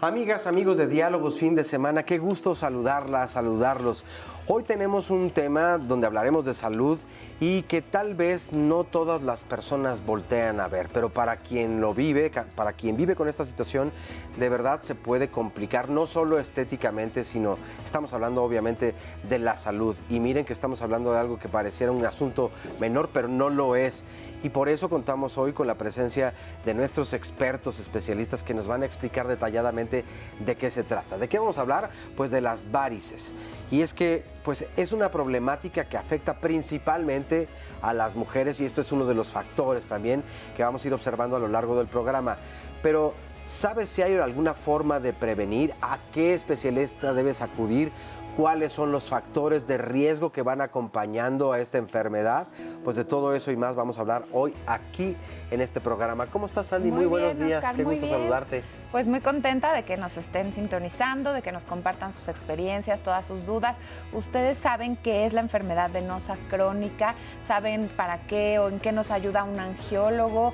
Amigas, amigos de Diálogos Fin de Semana, qué gusto saludarlas, saludarlos. Hoy tenemos un tema donde hablaremos de salud y que tal vez no todas las personas voltean a ver, pero para quien lo vive, para quien vive con esta situación, de verdad se puede complicar, no solo estéticamente, sino estamos hablando obviamente de la salud. Y miren que estamos hablando de algo que pareciera un asunto menor, pero no lo es. Y por eso contamos hoy con la presencia de nuestros expertos especialistas que nos van a explicar detalladamente de qué se trata. ¿De qué vamos a hablar? Pues de las varices. Y es que pues es una problemática que afecta principalmente a las mujeres y esto es uno de los factores también que vamos a ir observando a lo largo del programa. Pero ¿sabes si hay alguna forma de prevenir? ¿A qué especialista debes acudir? ¿Cuáles son los factores de riesgo que van acompañando a esta enfermedad? Pues de todo eso y más vamos a hablar hoy aquí en este programa. ¿Cómo estás, Sandy? Muy buenos días, Oscar, qué gusto saludarte. Pues muy contenta de que nos estén sintonizando, de que nos compartan sus experiencias, todas sus dudas. Ustedes saben qué es la enfermedad venosa crónica, saben para qué o en qué nos ayuda un angiólogo,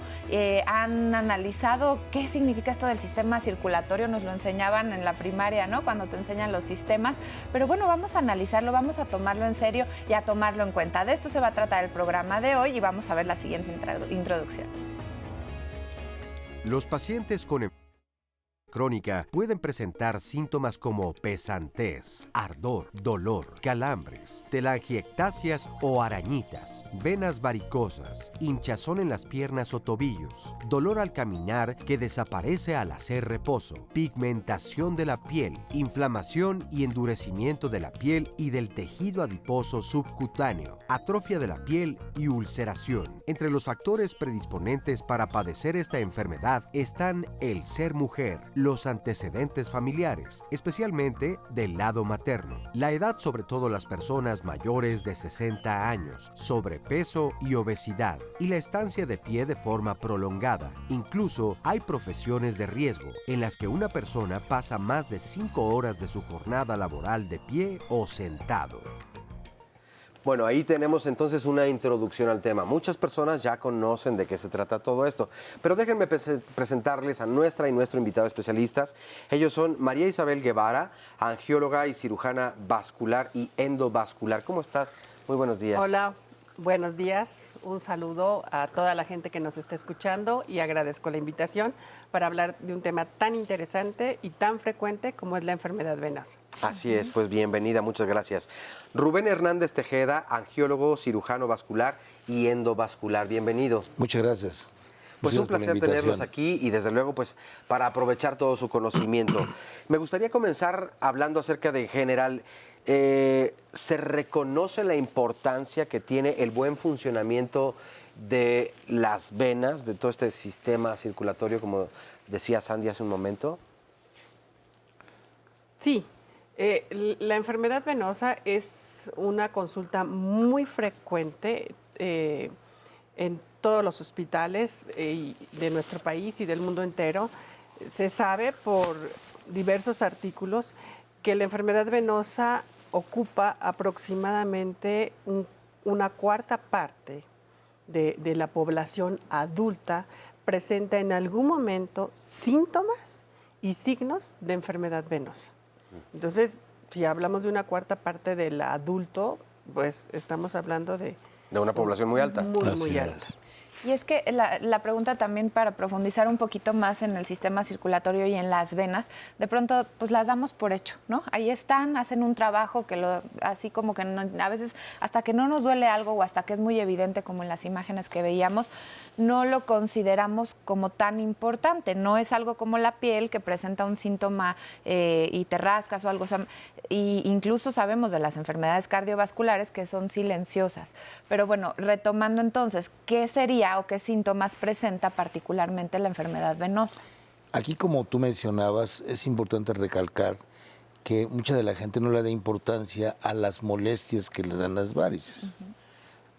han analizado qué significa esto del sistema circulatorio, nos lo enseñaban en la primaria, ¿no? Cuando te enseñan los sistemas, pero bueno, vamos a analizarlo, vamos a tomarlo en serio y a tomarlo en cuenta. De esto se va a tratar el programa de hoy y vamos a ver la siguiente introducción. Los pacientes con enfermedad crónica pueden presentar síntomas como pesantez, ardor, dolor, calambres, telangiectasias o arañitas, venas varicosas, hinchazón en las piernas o tobillos, dolor al caminar que desaparece al hacer reposo, pigmentación de la piel, inflamación y endurecimiento de la piel y del tejido adiposo subcutáneo, atrofia de la piel y ulceración. Entre los factores predisponentes para padecer esta enfermedad están el ser mujer, los antecedentes familiares, especialmente del lado materno, la edad, sobre todo las personas mayores de 60 años, sobrepeso y obesidad, y la estancia de pie de forma prolongada. Incluso hay profesiones de riesgo en las que una persona pasa más de 5 horas de su jornada laboral de pie o sentado. Bueno, ahí tenemos entonces una introducción al tema. Muchas personas ya conocen de qué se trata todo esto, pero déjenme presentarles a nuestra y nuestro invitado especialistas. Ellos son María Isabel Guevara, angióloga y cirujana vascular y endovascular. ¿Cómo estás? Muy buenos días. Hola, buenos días. Un saludo a toda la gente que nos está escuchando y agradezco la invitación para hablar de un tema tan interesante y tan frecuente como es la enfermedad venosa. Así es, pues bienvenida, muchas gracias. Rubén Hernández Tejeda, angiólogo, cirujano vascular y endovascular. Bienvenido. Muchas gracias. Pues un placer tenerlos aquí y desde luego pues para aprovechar todo su conocimiento. Me gustaría comenzar hablando acerca de en general, ¿se reconoce la importancia que tiene el buen funcionamiento de las venas, de todo este sistema circulatorio, como decía Sandy hace un momento? Sí, la enfermedad venosa es una consulta muy frecuente en todos los hospitales de nuestro país y del mundo entero. Se sabe por diversos artículos que la enfermedad venosa ocupa aproximadamente una cuarta parte de la población adulta, presenta en algún momento síntomas y signos de enfermedad venosa. Entonces, si hablamos de una cuarta parte del adulto, pues estamos hablando de una población muy alta. Muy alta. Y es que la pregunta también para profundizar un poquito más en el sistema circulatorio y en las venas, de pronto pues las damos por hecho, ¿no? Ahí están, hacen un trabajo que así como que a veces hasta que no nos duele algo o hasta que es muy evidente como en las imágenes que veíamos, no lo consideramos como tan importante. No es algo como la piel que presenta un síntoma y te rascas o algo. O sea, y incluso sabemos de las enfermedades cardiovasculares que son silenciosas. Pero bueno, retomando entonces, ¿qué sería o qué síntomas presenta particularmente la enfermedad venosa? Aquí, como tú mencionabas, es importante recalcar que mucha de la gente no le da importancia a las molestias que le dan las varices. Uh-huh.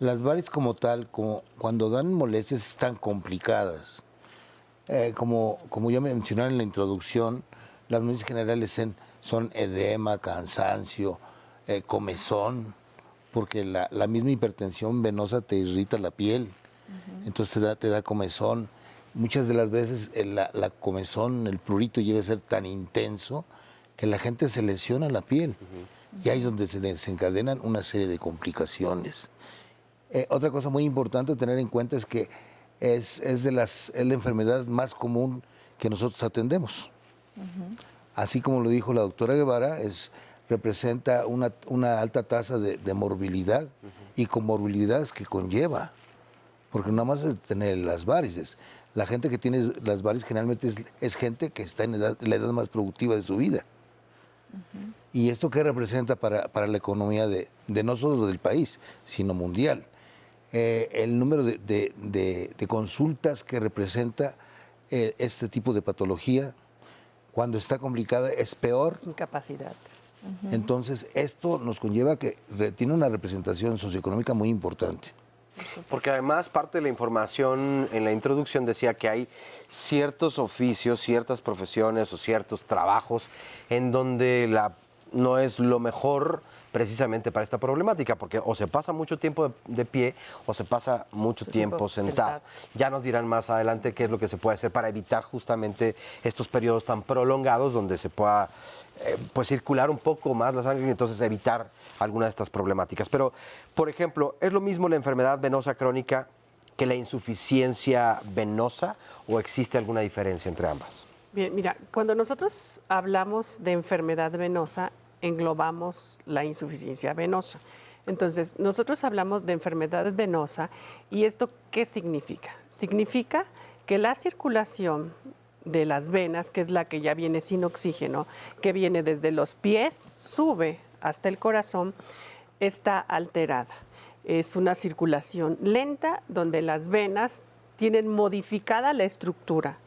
Las varices como tal, cuando dan molestias, están complicadas. Como ya mencioné en la introducción, las molestias generales son edema, cansancio, comezón, porque la misma hipertensión venosa te irrita la piel, uh-huh. Entonces te da comezón, muchas de las veces la comezón, el prurito llega a ser tan intenso que la gente se lesiona la piel. Y ahí es donde se desencadenan una serie de complicaciones. Otra cosa muy importante a tener en cuenta es que es la enfermedad más común que nosotros atendemos. Así como lo dijo la doctora Guevara, representa una alta tasa de morbilidad y comorbilidades que conlleva, porque nada más es tener las varices. La gente que tiene las varices generalmente es gente que está en la edad más productiva de su vida. ¿Y esto qué representa para la economía de no solo del país, sino mundial? El número de consultas que representa este tipo de patología, cuando está complicada, es peor. Incapacidad. Entonces, esto nos conlleva que tiene una representación socioeconómica muy importante. Porque además parte de la información en la introducción decía que hay ciertos oficios, ciertas profesiones o ciertos trabajos en donde no es lo mejor precisamente para esta problemática, porque o se pasa mucho tiempo de pie o se pasa mucho tiempo sentado. Ya nos dirán más adelante qué es lo que se puede hacer para evitar justamente estos periodos tan prolongados donde se pueda pues circular un poco más la sangre y entonces evitar alguna de estas problemáticas. Pero, por ejemplo, ¿es lo mismo la enfermedad venosa crónica que la insuficiencia venosa o existe alguna diferencia entre ambas? Bien, mira, cuando nosotros hablamos de enfermedad venosa, englobamos la insuficiencia venosa. Entonces, nosotros hablamos de enfermedad venosa y ¿esto qué significa? Significa que la circulación de las venas, que es la que ya viene sin oxígeno, que viene desde los pies, sube hasta el corazón, está alterada. Es una circulación lenta donde las venas tienen modificada la estructura.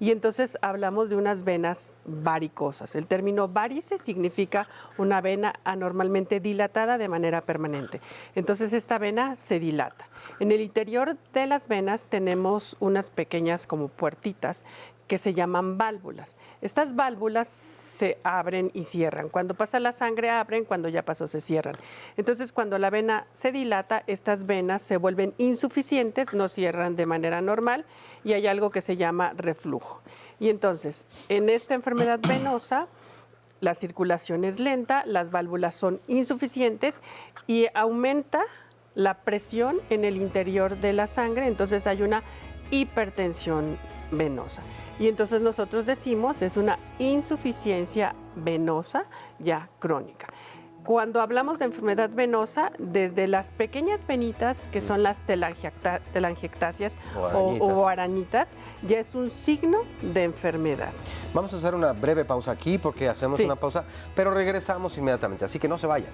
Y entonces hablamos de unas venas varicosas. El término varice significa una vena anormalmente dilatada de manera permanente. Entonces esta vena se dilata. En el interior de las venas tenemos unas pequeñas como puertitas que se llaman válvulas. Estas válvulas se abren y cierran. Cuando pasa la sangre abren, cuando ya pasó se cierran. Entonces cuando la vena se dilata, estas venas se vuelven insuficientes, no cierran de manera normal y hay algo que se llama reflujo. Y entonces, en esta enfermedad venosa, la circulación es lenta, las válvulas son insuficientes y aumenta la presión en el interior de la sangre, entonces hay una hipertensión venosa. Y entonces nosotros decimos es una insuficiencia venosa ya crónica. Cuando hablamos de enfermedad venosa, desde las pequeñas venitas, que son las telangiectasias o arañitas, ya es un signo de enfermedad. Vamos a hacer una breve pausa aquí porque hacemos una pausa, pero regresamos inmediatamente, así que no se vayan.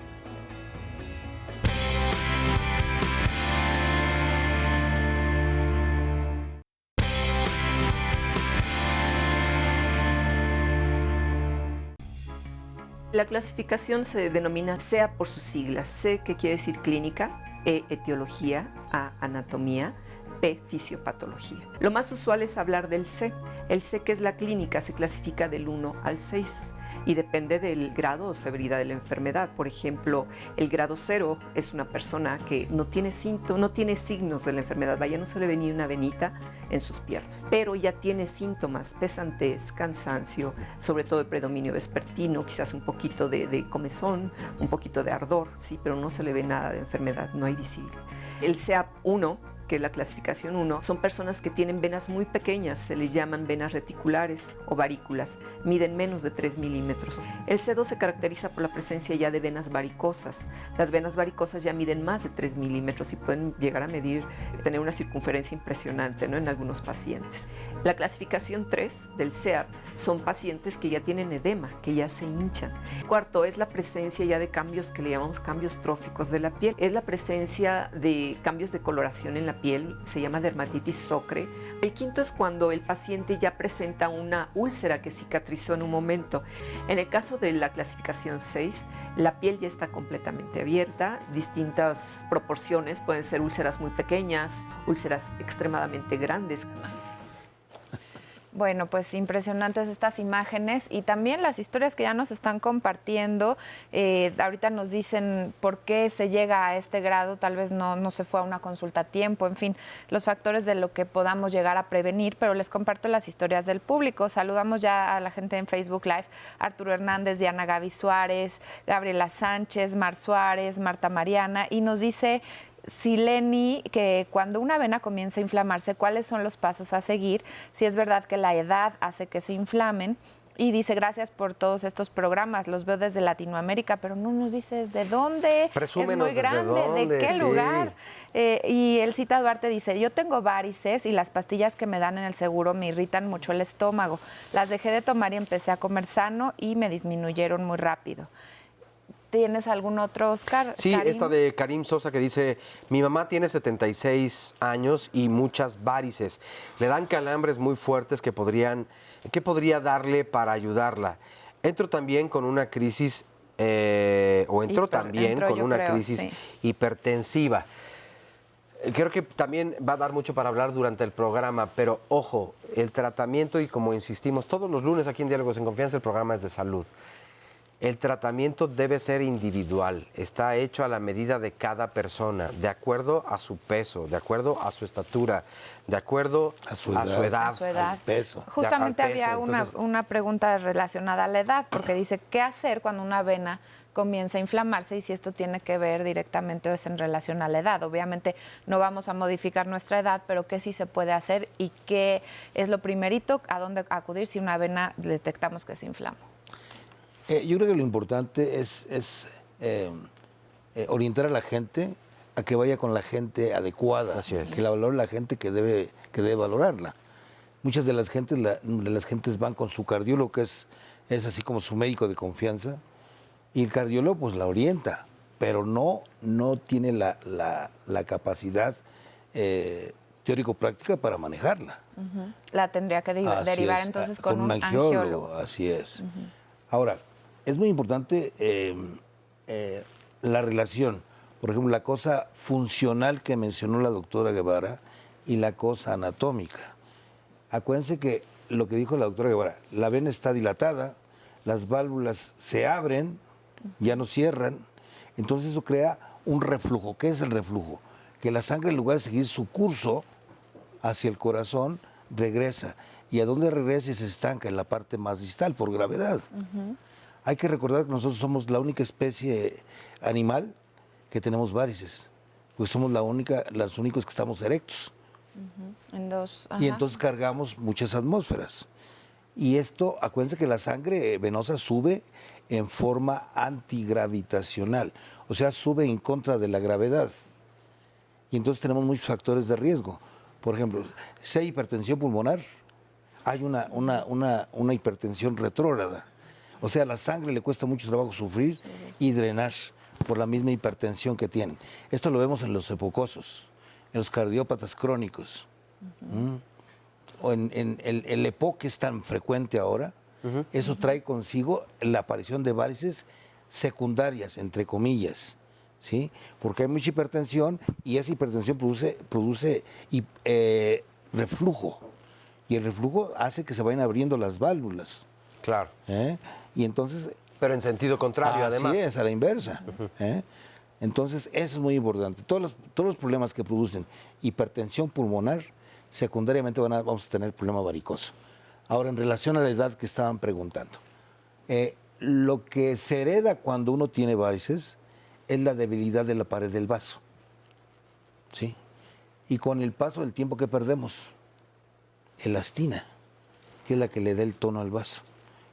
La clasificación se denomina CEA por sus siglas. C, que quiere decir clínica, E, etiología, A, anatomía, P, fisiopatología. Lo más usual es hablar del C. El C, que es la clínica, se clasifica del 1 al 6 y depende del grado o severidad de la enfermedad. Por ejemplo, el grado 0 es una persona que no tiene síntomas, no tiene signos de la enfermedad, vaya, no se le ve ni una venita en sus piernas, pero ya tiene síntomas, pesantez, cansancio, sobre todo el predominio vespertino, quizás un poquito de comezón, un poquito de ardor, sí, pero no se le ve nada de enfermedad, no hay visible. El CEAP1, que es la clasificación 1, son personas que tienen venas muy pequeñas, se les llaman venas reticulares o varículas, miden menos de 3 milímetros. El C2 se caracteriza por la presencia ya de venas varicosas. Las venas varicosas ya miden más de 3 milímetros y pueden llegar a tener una circunferencia impresionante, ¿no?, en algunos pacientes. La clasificación 3 del CEAP son pacientes que ya tienen edema, que ya se hinchan. Cuarto es la presencia ya de cambios que le llamamos cambios tróficos de la piel. Es la presencia de cambios de coloración en la piel, se llama dermatitis ocre. El quinto es cuando el paciente ya presenta una úlcera que cicatrizó en un momento. En el caso de la clasificación 6, la piel ya está completamente abierta, distintas proporciones, pueden ser úlceras muy pequeñas, úlceras extremadamente grandes. Bueno, pues impresionantes estas imágenes y también las historias que ya nos están compartiendo. Ahorita nos dicen por qué se llega a este grado, tal vez no se fue a una consulta a tiempo, en fin, los factores de lo que podamos llegar a prevenir, pero les comparto las historias del público. Saludamos ya a la gente en Facebook Live, Arturo Hernández, Diana Gaby Suárez, Gabriela Sánchez, Mar Suárez, Marta Mariana, y nos dice Sileni que cuando una vena comienza a inflamarse, ¿cuáles son los pasos a seguir? Si es verdad que la edad hace que se inflamen. Y dice, gracias por todos estos programas, los veo desde Latinoamérica, pero no nos dice desde dónde. Presúmenos es muy grande, desde dónde, ¿de qué sí. lugar? Y el Cita Duarte dice, yo tengo varices y las pastillas que me dan en el seguro me irritan mucho el estómago. Las dejé de tomar y empecé a comer sano y me disminuyeron muy rápido. ¿Tienes algún otro, Oscar? Sí, Karim. esta de Karim Sosa que dice, mi mamá tiene 76 años y muchas varices. Le dan calambres muy fuertes ¿qué podría darle para ayudarla? Entro también con una crisis, crisis sí. hipertensiva. Creo que también va a dar mucho para hablar durante el programa, pero ojo, el tratamiento y como insistimos, todos los lunes aquí en Diálogos en Confianza el programa es de salud. El tratamiento debe ser individual, está hecho a la medida de cada persona, de acuerdo a su peso, de acuerdo a su estatura, de acuerdo A su edad. al peso. Justamente al peso, había entonces- una pregunta relacionada a la edad, porque dice, ¿qué hacer cuando una vena comienza a inflamarse y si esto tiene que ver directamente o es en relación a la edad? Obviamente no vamos a modificar nuestra edad, pero ¿qué sí se puede hacer y qué es lo primerito a dónde acudir si una vena detectamos que se inflama? Yo creo que lo importante es orientar a la gente a que vaya con la gente adecuada, Así es. que la valore la gente que debe valorarla. Muchas de las gentes van con su cardiólogo, que es así como su médico de confianza, y el cardiólogo pues la orienta, pero no tiene la capacidad teórico-práctica para manejarla. La tendría que Así derivar es, entonces con un angiólogo. angiólogo. Así es. Ahora, es muy importante la relación, por ejemplo, la cosa funcional que mencionó la doctora Guevara y la cosa anatómica. Acuérdense que lo que dijo la doctora Guevara, la vena está dilatada, las válvulas se abren, ya no cierran, entonces eso crea un reflujo. ¿Qué es el reflujo? Que la sangre, en lugar de seguir su curso hacia el corazón, regresa. ¿Y a dónde regresa? Y se estanca en la parte más distal, por gravedad. Hay que recordar que nosotros somos la única especie animal que tenemos varices, pues somos los únicos que estamos erectos. Y entonces cargamos muchas atmósferas. Y esto, acuérdense que la sangre venosa sube en forma antigravitacional, o sea, sube en contra de la gravedad. Y entonces tenemos muchos factores de riesgo. Por ejemplo, si hay hipertensión pulmonar, hay una hipertensión retrógrada. O sea, a la sangre le cuesta mucho trabajo sufrir y drenar por la misma hipertensión que tienen. Esto lo vemos en los epocosos, en los cardiópatas crónicos. O en el EPOC, que es tan frecuente ahora, eso trae consigo la aparición de varices secundarias, entre comillas, ¿sí? Porque hay mucha hipertensión y esa hipertensión produce reflujo. Y el reflujo hace que se vayan abriendo las válvulas. Claro. Y entonces... Pero en sentido contrario, además. Así es, a la inversa. Entonces, eso es muy importante. Todos los problemas que producen hipertensión pulmonar, secundariamente vamos a tener problema varicoso. Ahora, en relación a la edad que estaban preguntando, lo que se hereda cuando uno tiene varices es la debilidad de la pared del vaso. ¿Sí? Y con el paso del tiempo que perdemos, elastina, que es la que le da el tono al vaso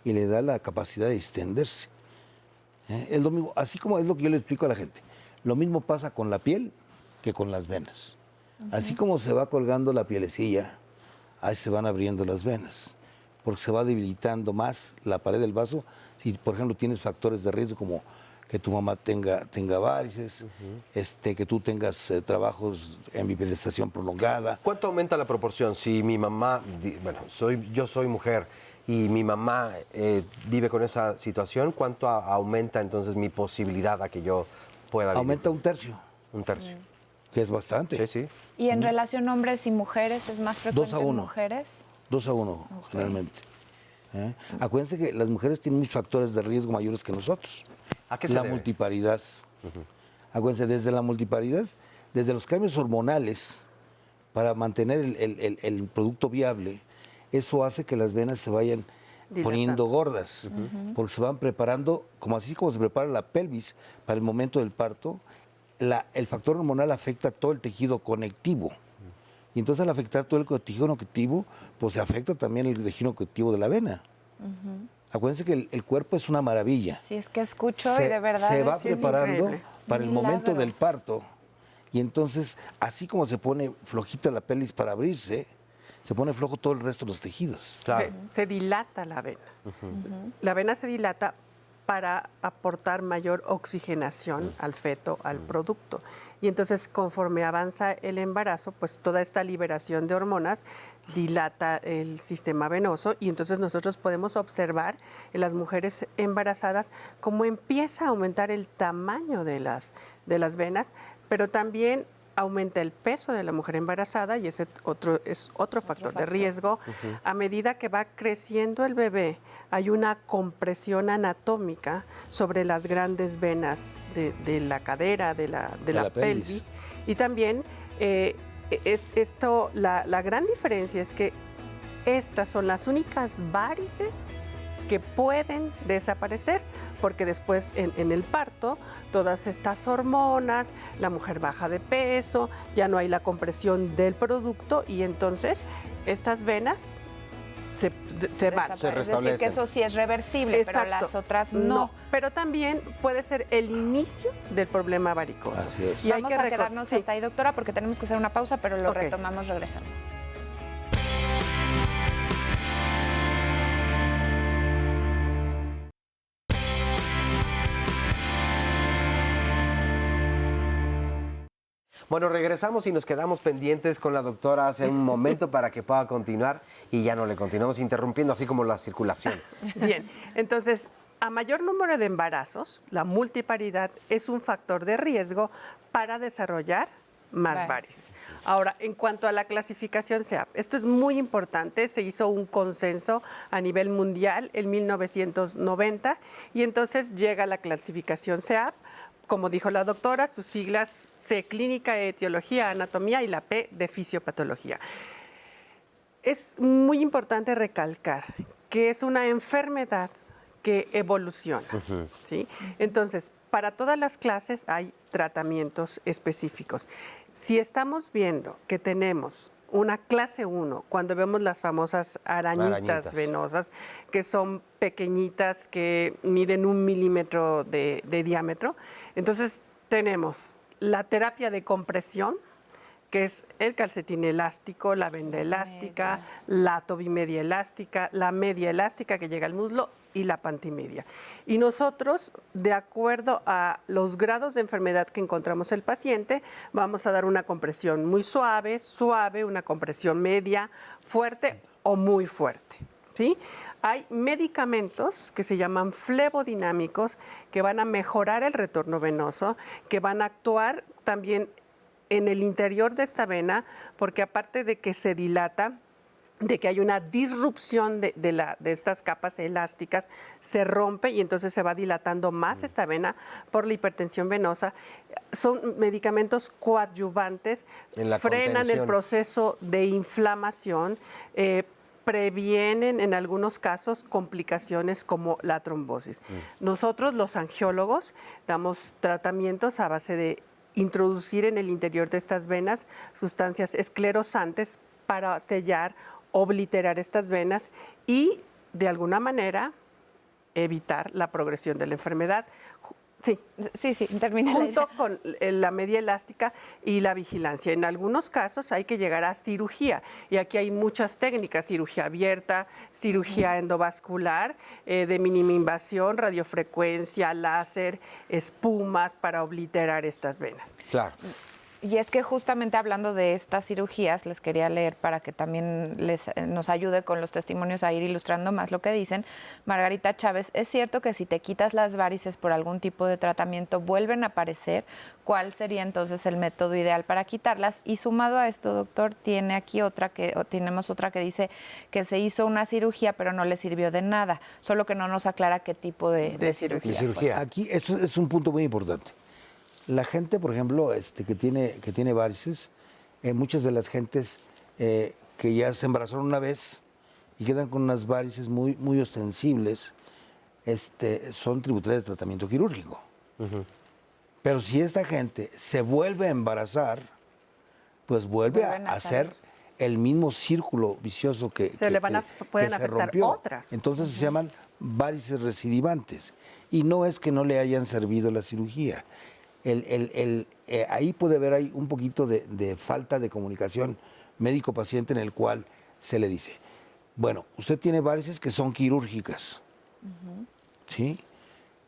y le da la capacidad de extenderse. Es lo mismo, así como es lo que yo le explico a la gente. Lo mismo pasa con la piel que con las venas. Así como se va colgando la pielecilla, ahí se van abriendo las venas, porque se va debilitando más la pared del vaso. Si, por ejemplo, tienes factores de riesgo como que tu mamá tenga varices, que tú tengas trabajos en bipedestación prolongada. ¿Cuánto aumenta la proporción? Si mi mamá, yo soy mujer y mi mamá vive con esa situación, ¿cuánto aumenta entonces mi posibilidad a que yo pueda vivir? Aumenta un tercio. Un tercio. Que es bastante. Sí. ¿Y en relación hombres y mujeres es más frecuente 2 a 1. en mujeres? 2-1, generalmente. Acuérdense que las mujeres tienen muchos factores de riesgo mayores que nosotros. ¿A qué se La debe? multiparidad. Acuérdense, desde la multiparidad, desde los cambios hormonales, para mantener el producto viable, eso hace que las venas se vayan poniendo gordas, porque se van preparando, así como se prepara la pelvis para el momento del parto, el factor hormonal afecta todo el tejido conectivo. Y entonces al afectar todo el tejido conectivo, pues se afecta también el tejido conectivo de la vena. Acuérdense que el cuerpo es una maravilla. Sí, es que escucho y de verdad se va es preparando increíble. para el momento Milagro. del parto. Y entonces, así como se pone flojita la pelvis para abrirse, se pone flojo todo el resto de los tejidos. Claro. Se dilata la vena. La vena se dilata para aportar mayor oxigenación al feto, al producto. Y entonces, conforme avanza el embarazo, pues toda esta liberación de hormonas dilata el sistema venoso y entonces nosotros podemos observar en las mujeres embarazadas cómo empieza a aumentar el tamaño de las venas, pero también aumenta el peso de la mujer embarazada y ese es otro factor de riesgo. A medida que va creciendo el bebé, hay una compresión anatómica sobre las grandes venas de la cadera, de la pelvis. Y también la gran diferencia es que estas son las únicas varices que pueden desaparecer, porque después en el parto, todas estas hormonas, la mujer baja de peso, ya no hay la compresión del producto y entonces estas venas se van. Se Es decir, restablecen. que eso sí es reversible, pero Exacto. las otras no. Pero también puede ser el inicio del problema varicoso. Así es. Y hay Vamos que a quedarnos sí. hasta ahí, doctora, porque tenemos que hacer una pausa, pero lo Ok. retomamos regresando. Bueno, regresamos y nos quedamos pendientes con la doctora hace un momento para que pueda continuar y ya no le continuamos interrumpiendo, así como la circulación. Bien, entonces, a mayor número de embarazos, la multiparidad es un factor de riesgo para desarrollar más varices. Ahora, en cuanto a la clasificación SEAP, esto es muy importante, se hizo un consenso a nivel mundial en 1990 y entonces llega la clasificación SEAP, como dijo la doctora, sus siglas C, clínica, etiología, anatomía y la P de fisiopatología. Es muy importante recalcar que es una enfermedad que evoluciona, ¿sí? Entonces, para todas las clases hay tratamientos específicos. Si estamos viendo que tenemos una clase 1, cuando vemos las famosas arañitas venosas, que son pequeñitas, que miden 1 milímetro de diámetro, entonces tenemos la terapia de compresión, que es el calcetín elástico, la venda elástica, la tobimedia elástica, la media elástica que llega al muslo y la pantimedia. Y nosotros, de acuerdo a los grados de enfermedad que encontramos el paciente, vamos a dar una compresión muy suave, una compresión media, fuerte o muy fuerte, ¿sí? Hay medicamentos que se llaman flebodinámicos que van a mejorar el retorno venoso, que van a actuar también en el interior de esta vena, porque aparte de que se dilata, de que hay una disrupción de estas capas elásticas, se rompe y entonces se va dilatando más esta vena por la hipertensión venosa. Son medicamentos coadyuvantes, frenan el contención. proceso de inflamación, previenen en algunos casos complicaciones como la trombosis. Nosotros, los angiólogos, damos tratamientos a base de introducir en el interior de estas venas sustancias esclerosantes para sellar, obliterar estas venas y, de alguna manera, evitar la progresión de la enfermedad. Sí, termina la idea. junto con la media elástica y la vigilancia. En algunos casos hay que llegar a cirugía y aquí hay muchas técnicas, cirugía abierta, cirugía endovascular, de mínima invasión, radiofrecuencia, láser, espumas para obliterar estas venas. Claro. Y es que justamente hablando de estas cirugías, les quería leer para que también nos ayude con los testimonios a ir ilustrando más lo que dicen. Margarita Chávez, ¿es cierto que si te quitas las varices por algún tipo de tratamiento vuelven a aparecer? ¿Cuál sería entonces el método ideal para quitarlas? Y sumado a esto, doctor, tenemos otra que dice que se hizo una cirugía pero no le sirvió de nada, solo que no nos aclara qué tipo de cirugía. Aquí eso es un punto muy importante. La gente, por ejemplo, que tiene varices, muchas de las gentes que ya se embarazaron una vez y quedan con unas varices muy, muy ostensibles, son tributarias de tratamiento quirúrgico. Pero si esta gente se vuelve a embarazar, pues vuelve a hacer el mismo círculo vicioso que se rompió. Otras. Entonces se llaman varices recidivantes. Y no es que no le hayan servido la cirugía. Ahí puede haber un poquito de falta de comunicación médico-paciente en el cual se le dice, bueno, usted tiene varices que son quirúrgicas, ¿sí?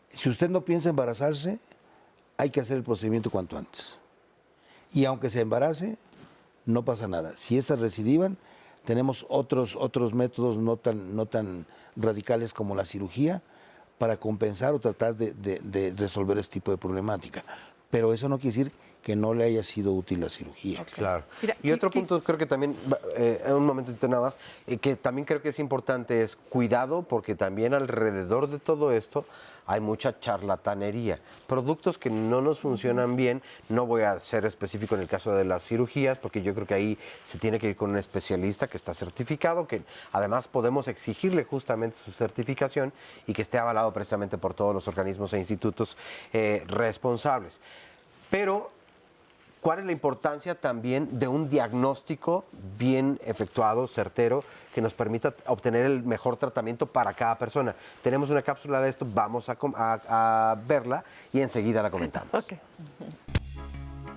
Si usted no piensa embarazarse, hay que hacer el procedimiento cuanto antes. Y aunque se embarace, no pasa nada. Si estas recidivan, tenemos otros métodos no tan radicales como la cirugía para compensar o tratar de resolver este tipo de problemática. Pero eso no quiere decir que no le haya sido útil la cirugía. Okay. Claro. Mira, y otro punto, creo que también, en un momentito nada más, que también creo que es importante es cuidado, porque también alrededor de todo esto hay mucha charlatanería. Productos que no nos funcionan bien, no voy a ser específico en el caso de las cirugías, porque yo creo que ahí se tiene que ir con un especialista que está certificado, que además podemos exigirle justamente su certificación y que esté avalado precisamente por todos los organismos e institutos responsables. Pero ¿cuál es la importancia también de un diagnóstico bien efectuado, certero, que nos permita obtener el mejor tratamiento para cada persona? Tenemos una cápsula de esto, vamos a verla y enseguida la comentamos. Okay.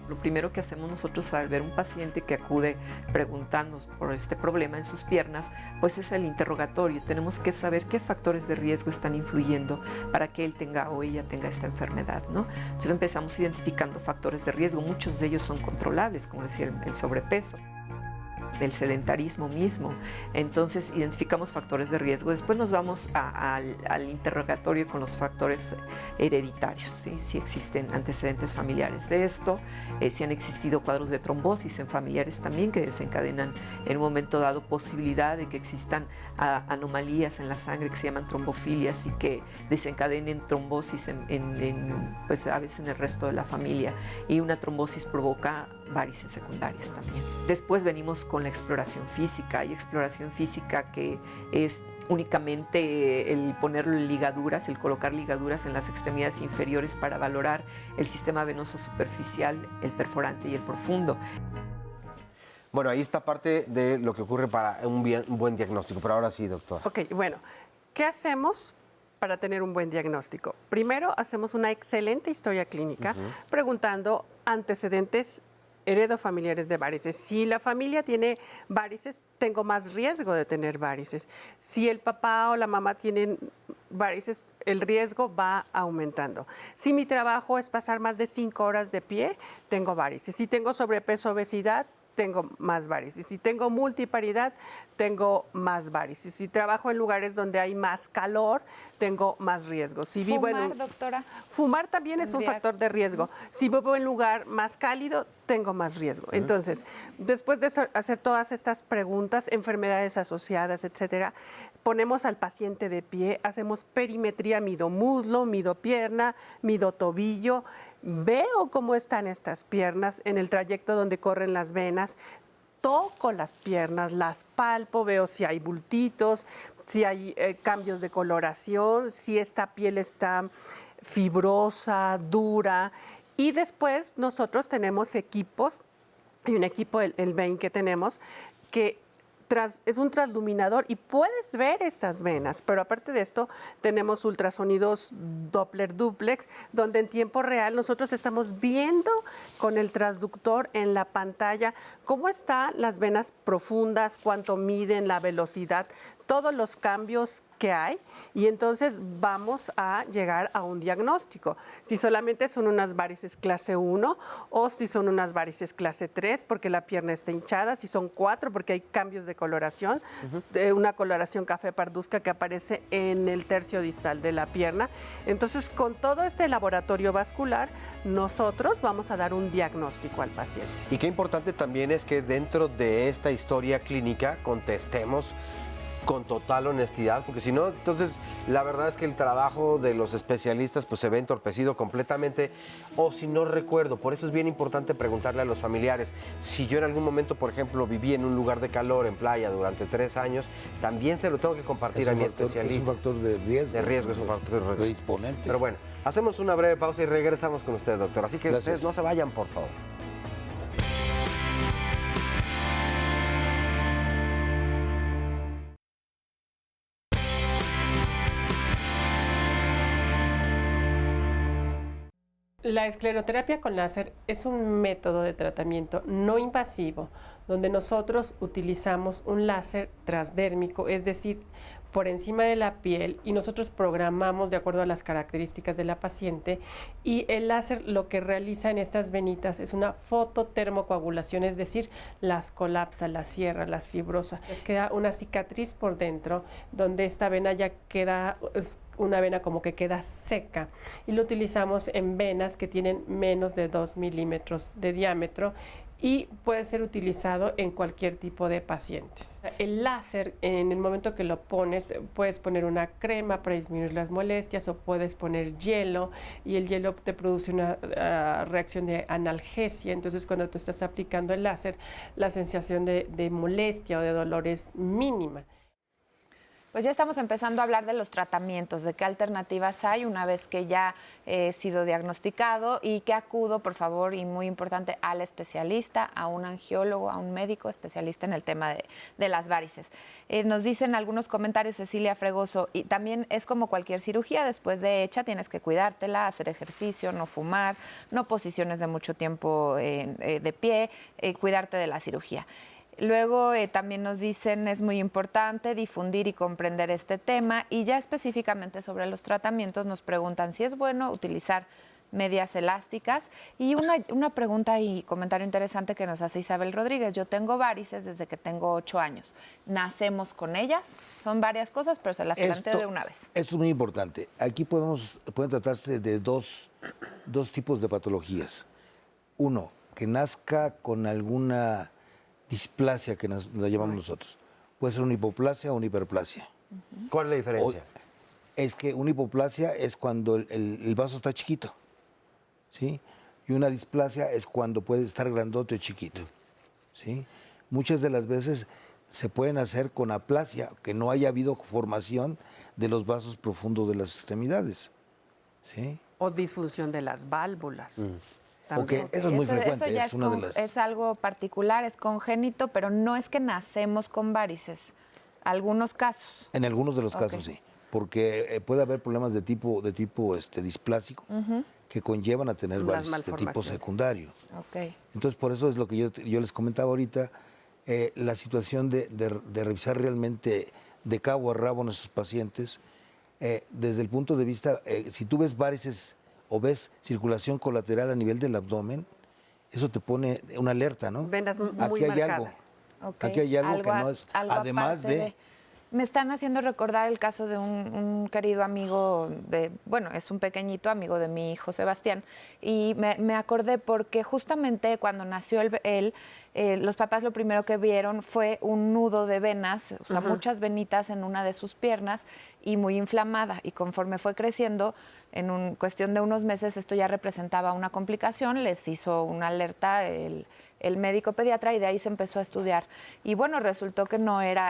Lo primero que hacemos nosotros al ver un paciente que acude preguntando por este problema en sus piernas, pues es el interrogatorio. Tenemos que saber qué factores de riesgo están influyendo para que él tenga o ella tenga esta enfermedad, ¿no? Entonces empezamos identificando factores de riesgo. Muchos de ellos son controlables, como decía el sobrepeso, del sedentarismo mismo. Entonces identificamos factores de riesgo. Después nos vamos al interrogatorio con los factores hereditarios, ¿sí? Si existen antecedentes familiares de esto, si han existido cuadros de trombosis en familiares también que desencadenan en un momento dado posibilidad de que existan anomalías en la sangre que se llaman trombofilias y que desencadenen trombosis pues a veces en el resto de la familia, y una trombosis provoca varices secundarias también. Después venimos con la exploración física. Hay exploración física que es únicamente el poner ligaduras, el colocar ligaduras en las extremidades inferiores para valorar el sistema venoso superficial, el perforante y el profundo. Bueno, ahí está parte de lo que ocurre para un buen diagnóstico, pero ahora sí, doctor. Ok, bueno, ¿qué hacemos para tener un buen diagnóstico? Primero, hacemos una excelente historia clínica preguntando antecedentes heredofamiliares de varices. Si la familia tiene varices, tengo más riesgo de tener varices. Si el papá o la mamá tienen varices, el riesgo va aumentando. Si mi trabajo es pasar más de 5 horas de pie, tengo varices. Si tengo sobrepeso, obesidad, tengo más varices. Si tengo multiparidad, tengo más varices. Si trabajo en lugares donde hay más calor, tengo más riesgo. Si vivo doctora. Fumar también es un factor de riesgo. Si vivo en un lugar más cálido, tengo más riesgo. Entonces, después de hacer todas estas preguntas, enfermedades asociadas, etcétera, ponemos al paciente de pie, hacemos perimetría, mido muslo, mido pierna, mido tobillo, veo cómo están estas piernas en el trayecto donde corren las venas, toco las piernas, las palpo, veo si hay bultitos, si hay cambios de coloración, si esta piel está fibrosa, dura. Y después nosotros tenemos equipos, hay un equipo, el Vein que tenemos, que es un transluminador y puedes ver estas venas, pero aparte de esto tenemos ultrasonidos Doppler duplex, donde en tiempo real nosotros estamos viendo con el transductor en la pantalla cómo están las venas profundas, cuánto miden, la velocidad, todos los cambios qué hay y entonces vamos a llegar a un diagnóstico. Si solamente son unas varices clase 1 o si son unas varices clase 3 porque la pierna está hinchada, si son 4 porque hay cambios de coloración, una coloración café parduzca que aparece en el tercio distal de la pierna. Entonces, con todo este laboratorio vascular, nosotros vamos a dar un diagnóstico al paciente. Y qué importante también es que dentro de esta historia clínica contestemos con total honestidad, porque si no, entonces la verdad es que el trabajo de los especialistas pues se ve entorpecido completamente, o si no recuerdo. Por eso es bien importante preguntarle a los familiares. Si yo en algún momento, por ejemplo, viví en un lugar de calor, en playa, durante 3 años, también se lo tengo que compartir a mi especialista. Es un factor de riesgo. De riesgo, es un factor de riesgo. Predisponente. Pero bueno, hacemos una breve pausa y regresamos con usted, doctor. Así que Gracias. ustedes no se vayan, por favor. La escleroterapia con láser es un método de tratamiento no invasivo donde nosotros utilizamos un láser transdérmico, es decir, por encima de la piel, y nosotros programamos de acuerdo a las características de la paciente, y el láser lo que realiza en estas venitas es una fototermocoagulación, es decir, las colapsa, las cierra, las fibrosa. Les queda una cicatriz por dentro donde esta vena ya queda, es una vena como que queda seca, y lo utilizamos en venas que tienen menos de 2 milímetros de diámetro y puede ser utilizado en cualquier tipo de pacientes. El láser, en el momento que lo pones, puedes poner una crema para disminuir las molestias o puedes poner hielo, y el hielo te produce una reacción de analgesia. Entonces, cuando tú estás aplicando el láser, la sensación de molestia o de dolor es mínima. Pues ya estamos empezando a hablar de los tratamientos, de qué alternativas hay una vez que ya he sido diagnosticado, y que acudo, por favor, y muy importante, al especialista, a un angiólogo, a un médico especialista en el tema de las varices. Nos dicen algunos comentarios, Cecilia Fregoso, y también es como cualquier cirugía, después de hecha tienes que cuidártela, hacer ejercicio, no fumar, no posiciones de mucho tiempo de pie, cuidarte de la cirugía. Luego también nos dicen, es muy importante difundir y comprender este tema, y ya específicamente sobre los tratamientos nos preguntan si es bueno utilizar medias elásticas. Y una pregunta y comentario interesante que nos hace Isabel Rodríguez: yo tengo varices desde que tengo 8 años. ¿Nacemos con ellas? Son varias cosas, pero se las planteo de una vez. Esto es muy importante. Aquí pueden tratarse de dos tipos de patologías. Uno, que nazca con alguna displasia, que la llamamos nosotros. Puede ser una hipoplasia o una hiperplasia. ¿Cuál es la diferencia? Es que una hipoplasia es cuando el vaso está chiquito, ¿sí? Y una displasia es cuando puede estar grandote o chiquito, ¿sí? Muchas de las veces se pueden hacer con aplasia, que no haya habido formación de los vasos profundos de las extremidades, ¿sí? O disfunción de las válvulas. Okay. Eso es muy frecuente. Eso ya es algo particular, es congénito, pero no es que nacemos con varices. Algunos casos. En algunos de los casos sí, porque puede haber problemas de tipo displásico que conllevan a tener varices de tipo secundario. Okay. Entonces, por eso es lo que yo les comentaba ahorita, la situación de revisar realmente de cabo a rabo a nuestros pacientes, desde el punto de vista, si tú ves varices o ves circulación colateral a nivel del abdomen, eso te pone una alerta, ¿no? Venas muy Aquí hay marcadas. algo. Aquí hay algo que no es, además de... Me están haciendo recordar el caso de un querido amigo, es un pequeñito amigo de mi hijo Sebastián, y me acordé porque justamente cuando nació él, los papás lo primero que vieron fue un nudo de venas, o sea, muchas venitas en una de sus piernas y muy inflamada, y conforme fue creciendo, en cuestión de unos meses esto ya representaba una complicación, les hizo una alerta el médico pediatra, y de ahí se empezó a estudiar. Y bueno, resultó que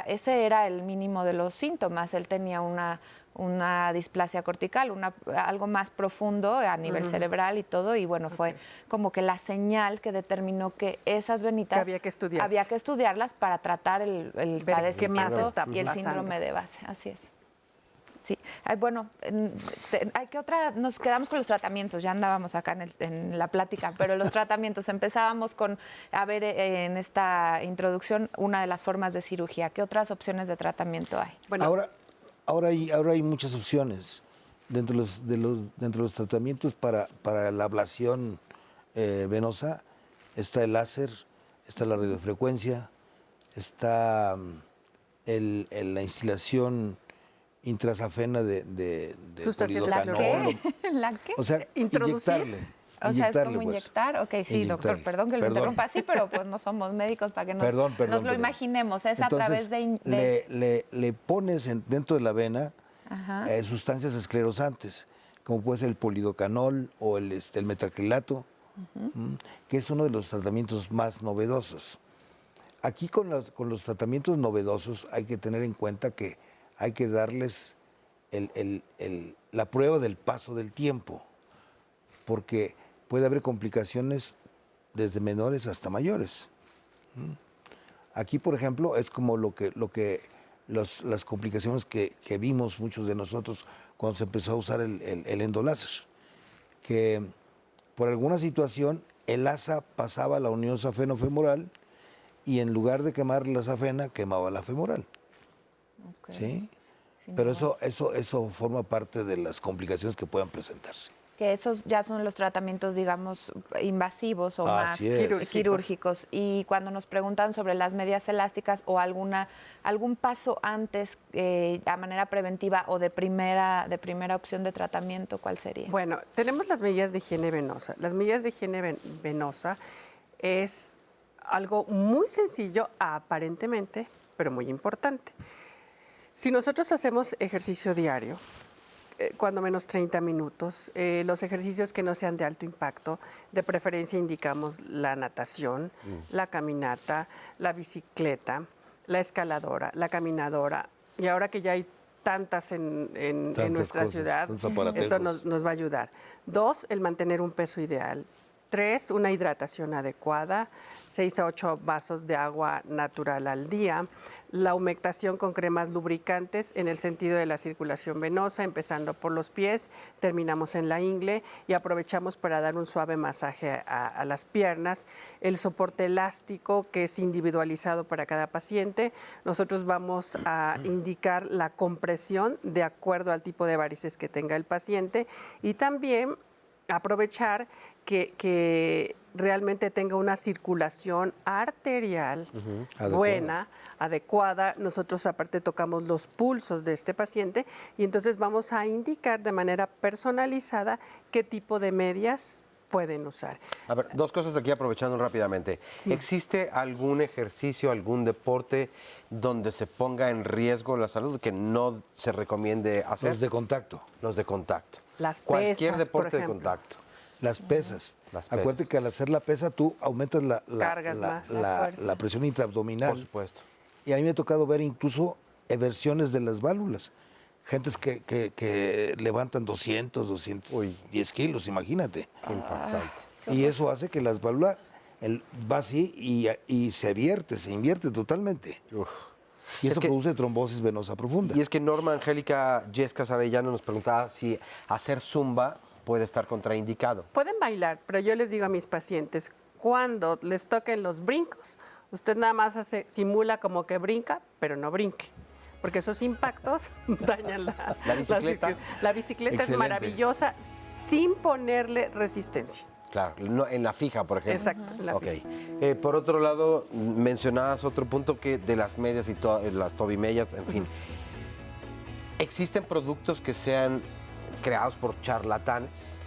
ese era el mínimo de los síntomas. Él tenía una displasia cortical, algo más profundo a nivel cerebral y todo, y bueno, fue como que la señal que determinó que esas venitas que había que estudiarlas para tratar el padecimiento y el pasando. síndrome de base. Así es. Sí. Bueno, nos quedamos con los tratamientos, ya andábamos acá en la plática, pero los tratamientos, empezábamos con, en esta introducción, una de las formas de cirugía. ¿Qué otras opciones de tratamiento hay? Bueno, ahora hay muchas opciones dentro de los tratamientos para la ablación venosa. Está el láser, está la radiofrecuencia, está la instilación intrasafena de Sustancias polidocanol. ¿La qué? O sea, ¿Introducir? O sea, es como pues. inyectar. Ok, sí, doctor, Inyectarle. perdón que lo interrumpa así, pero pues no somos médicos para que nos lo imaginemos. Es a través de... Le pones dentro de la vena Ajá. sustancias esclerosantes, como puede ser el polidocanol o el metacrilato, que es uno de los tratamientos más novedosos. Aquí con los tratamientos novedosos hay que tener en cuenta que hay que darles la prueba del paso del tiempo, porque puede haber complicaciones desde menores hasta mayores. Aquí, por ejemplo, es como las complicaciones que vimos muchos de nosotros cuando se empezó a usar el endoláser, que por alguna situación el asa pasaba a la unión safeno-femoral y en lugar de quemar la safena, quemaba la femoral. Okay. ¿Sí? Sí, Pero no. eso forma parte de las complicaciones que puedan presentarse. Que esos ya son los tratamientos, digamos, invasivos o Así más es. quirúrgicos. Y cuando nos preguntan sobre las medias elásticas o algún paso antes a manera preventiva o de primera opción de tratamiento, ¿cuál sería? Bueno, tenemos las medidas de higiene venosa. Las medidas de higiene venosa es algo muy sencillo aparentemente, pero muy importante. Si nosotros hacemos ejercicio diario, cuando menos 30 minutos, los ejercicios que no sean de alto impacto, de preferencia indicamos la natación, la caminata, la bicicleta, la escaladora, la caminadora, y ahora que ya hay tantas en nuestra ciudad, eso nos va a ayudar. 2, el mantener un peso ideal. 3, una hidratación adecuada. 6 a 8 vasos de agua natural al día. La humectación con cremas lubricantes en el sentido de la circulación venosa, empezando por los pies, terminamos en la ingle y aprovechamos para dar un suave masaje a las piernas. El soporte elástico, que es individualizado para cada paciente. Nosotros vamos a indicar la compresión de acuerdo al tipo de varices que tenga el paciente y también aprovechar que realmente tenga una circulación arterial buena, adecuada. Nosotros aparte tocamos los pulsos de este paciente y entonces vamos a indicar de manera personalizada qué tipo de medias pueden usar. A ver, 2 cosas aquí aprovechando rápidamente. Sí. ¿Existe algún ejercicio, algún deporte donde se ponga en riesgo la salud que no se recomiende hacer? Los de contacto. Los de contacto. Las Cualquier pesas, deporte por de ejemplo. contacto. Las pesas. Las pesas. Acuérdate que al hacer la pesa tú aumentas Cargas más, la fuerza. la presión intraabdominal. Por supuesto. Y a mí me ha tocado ver incluso eversiones de las válvulas. Gentes que levantan 210 kilos, imagínate. Qué impactante. Y eso hace que las válvulas va así y se invierte totalmente. Uf. Y Es eso que- produce trombosis venosa profunda. Y es que Norma Angélica Yesca Sarellano nos preguntaba si hacer zumba puede estar contraindicado. Pueden bailar, pero yo les digo a mis pacientes, cuando les toquen los brincos, usted nada más simula como que brinca, pero no brinque. Porque esos impactos dañan ¿La bicicleta? La bicicleta es Excelente. maravillosa sin ponerle resistencia. Claro, no, en la fija, por ejemplo. Exacto, en la Ok. fija. Por otro lado, mencionabas otro punto que de las medias y las tobimellas, en fin. ¿Existen productos que sean creados por charlatanes?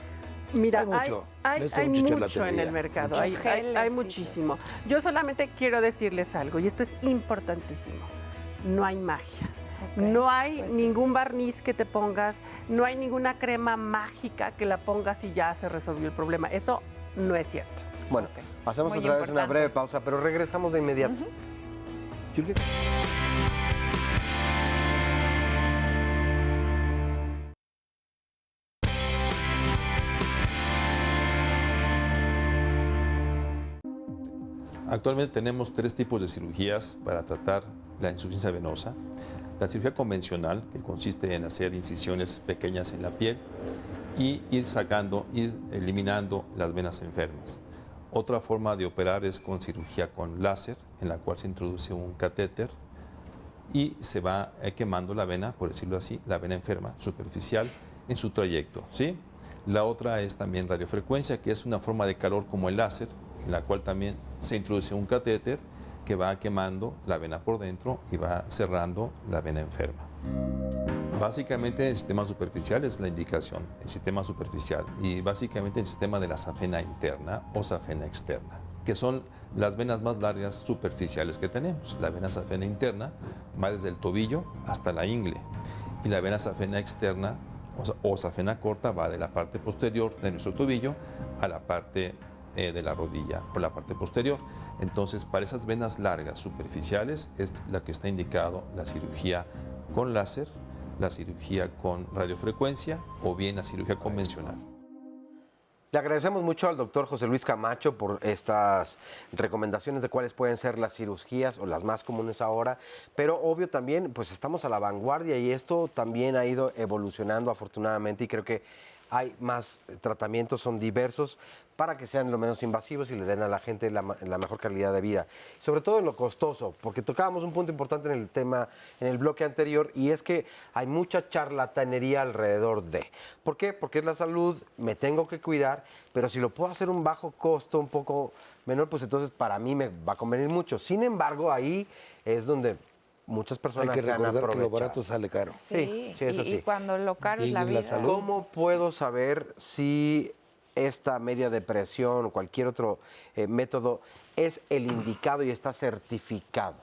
Mira, Hay mucho. hay Esto es mucho mucha en charlatanería. el mercado, Muchos hay geles, sí. muchísimo. Yo solamente quiero decirles algo, y esto es importantísimo. No hay magia. Ok, No hay pues sí. ningún barniz que te pongas, no hay ninguna crema mágica que la pongas y ya se resolvió el problema. Eso no es cierto. Bueno, Ok. hacemos Muy otra vez una importante. breve pausa, pero regresamos de inmediato. Yo creo que- Actualmente tenemos 3 tipos de cirugías para tratar la insuficiencia venosa. La cirugía convencional, que consiste en hacer incisiones pequeñas en la piel y ir eliminando las venas enfermas. Otra forma de operar es con cirugía con láser, en la cual se introduce un catéter y se va quemando la vena, por decirlo así, la vena enferma superficial en su trayecto, ¿sí? La otra es también radiofrecuencia, que es una forma de calor como el láser, en la cual también se introduce un catéter que va quemando la vena por dentro y va cerrando la vena enferma. Básicamente el sistema superficial es la indicación, el sistema superficial, y básicamente el sistema de la safena interna o safena externa, que son las venas más largas superficiales que tenemos. La vena safena interna va desde el tobillo hasta la ingle, y la vena safena externa o safena corta va de la parte posterior de nuestro tobillo a la parte de la rodilla por la parte posterior. Entonces, para esas venas largas superficiales es la que está indicado la cirugía con láser, la cirugía con radiofrecuencia o bien la cirugía convencional. Le agradecemos mucho al doctor José Luis Camacho por estas recomendaciones de cuáles pueden ser las cirugías o las más comunes ahora, pero obvio también pues estamos a la vanguardia y esto también ha ido evolucionando afortunadamente y creo que hay más tratamientos, son diversos para que sean lo menos invasivos y le den a la gente la mejor calidad de vida. Sobre todo en lo costoso, porque tocábamos un punto importante en el tema, en el bloque anterior, y es que hay mucha charlatanería alrededor de. ¿Por qué? Porque es la salud, me tengo que cuidar, pero si lo puedo hacer a un bajo costo, un poco menor, pues entonces para mí me va a convenir mucho. Sin embargo, ahí es donde muchas personas Hay que se han recordar que aprovechado. lo barato sale caro. Sí, sí, eso sí. Y cuando lo caro es Y la la vida. salud. ¿Cómo puedo saber si esta media depresión o cualquier otro método es el indicado y está certificado?